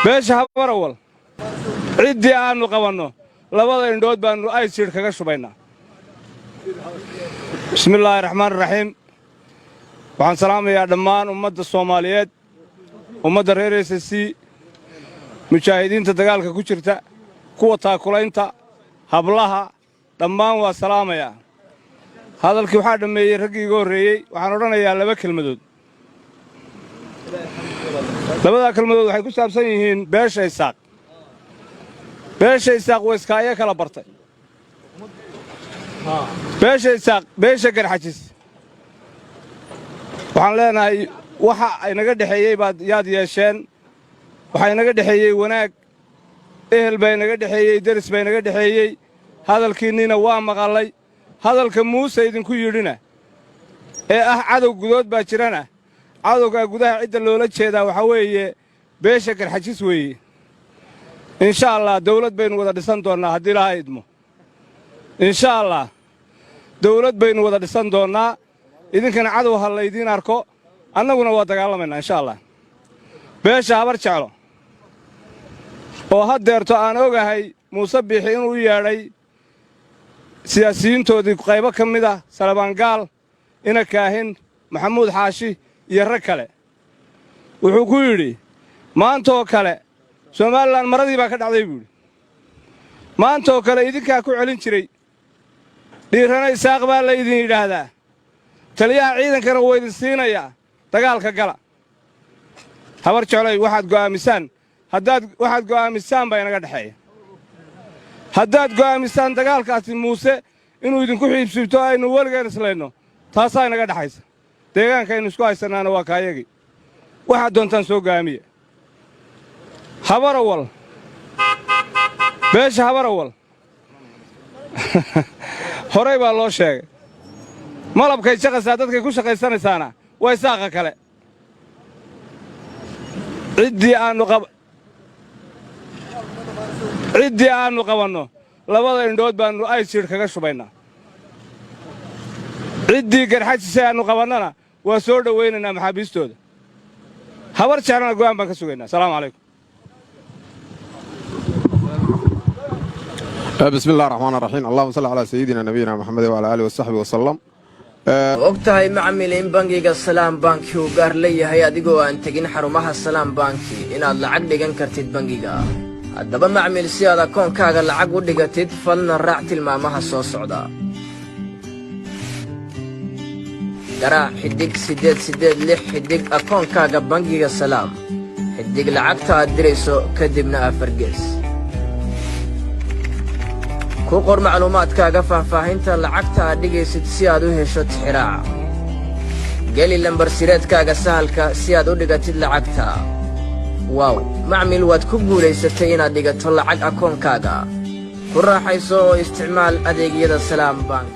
beesha habar awal ciddii aanu qabanno labada indhood baanu aysiir kaga shubaynaa. bismillaahi raxmaani raxiim. waxaan salaamayaa dhammaan ummadda Soomaaliyeed, ummadda reer SSC, mujaahidiinta dagaalka ku jirta, kuwa taakulaynta, hablaha dhammaan waa salaamayaa. hadalkii waxaa dhameeyey raggii iga horreeyey. waxaan odhanayaa laba kelmadood. labadaa kelmadood waxay ku saabsan yihiin beesha Isaaq. beesha Isaaq way iskaaga kala bartay. beesha Isaaq, beesha Garxajis. waxaan leenahay waxa inaga dhaxeeyay baad yaad yeesheen. waxa inaga dhaxeeyay wanaag, ehel bay inaga dhaxeeyay, daris bay inaga dhaxeeyay. hadalkiinina waa maqalay. hadalka Muuse idinku yidhina ee cadow gudood baa jirana, cadowga gudaha cidda loola jeedaa waxa weeye beesha Garxajis weeye. insha Allah dawlad baynu wada dhisan doonaa haddii Ilaahay idmo. insha Allah dawlad baynu wada dhisan doonaa. idinkana cadow ha laydiin arko, annaguna waa dagaalamaynaa insha Allah. beesha habar jeclo oo haddeerto aan ogahay Muuse Biixi inuu yeedhay siyaasiyiintoodii qaybo ka mid ah, Salabaan Gaal, Ina Kaahin, Maxamuud Xaashi iyo rag kale. wuxuu ku yidhi maantoo kale Soomaaliland maradii baa ka dhacday buu yidhi. maantoo kale idinkaa ku celin jiray. dhiirana Isaaq baa la idin yidhaahdaa. taliyaha ciidankana waa idin siinayaa. dagaalka gala. habar jecloy waxaad go'aamisaan baa inaga dhexeeya. haddaad go'aamisaan dagaalkaasi Muuse inuu idinku xiibsiibto aynu weligeen islayno, taasaa inaga dhaxaysa. deegaankaynu isku haysanaana waa kaayagii. waxaad doontaan soo go'aamiya. habar awal, beesha habar awal horey baa loo sheegay. malabkay shaqaysaa dadkay ku shaqaysanaysaana waa Isaaqa kale. ciddii aanu qabanno labada indhood baanu aysiir kaga shubaynaa. ciddii Garxajis aanu qabannana waa soo dhowaynaynaa maxaabiistooda. habar jeclana go'aan baan ka sugaynaa. asalaamu calaykum. بسم الله الرحمن الرحيم. اللهم صل على سيدنا نبينا محمد وعلى آله وصحبه وسلم. ogtahay macmiil in bangiga Salaam Banki uu gaar leeyahay adigoo aan tagin xarumaha Salaam Banki inaad lacag dhigan kartid bangiga. haddaba macmiil si aad akoonkaaga lacag u dhigatid falna raac tilmaamaha soo socda. garaac xidig 886 xidig akoonkaaga bangiga Salaam. xidig lacagta aad dirayso kadibna afar gees. ku qor macluumaadkaaga faahfaahinta lacagta aad dhigaysid si aad u hesho tixraaca. geli lambar sireedkaaga sahalka si aad u dhigatid lacagta. waaw macmiil waad ku guulaysatay inaad dhigato lacag akoonkaaga. ku raaxayso oo isticmaal adeegyada Salaam Bank.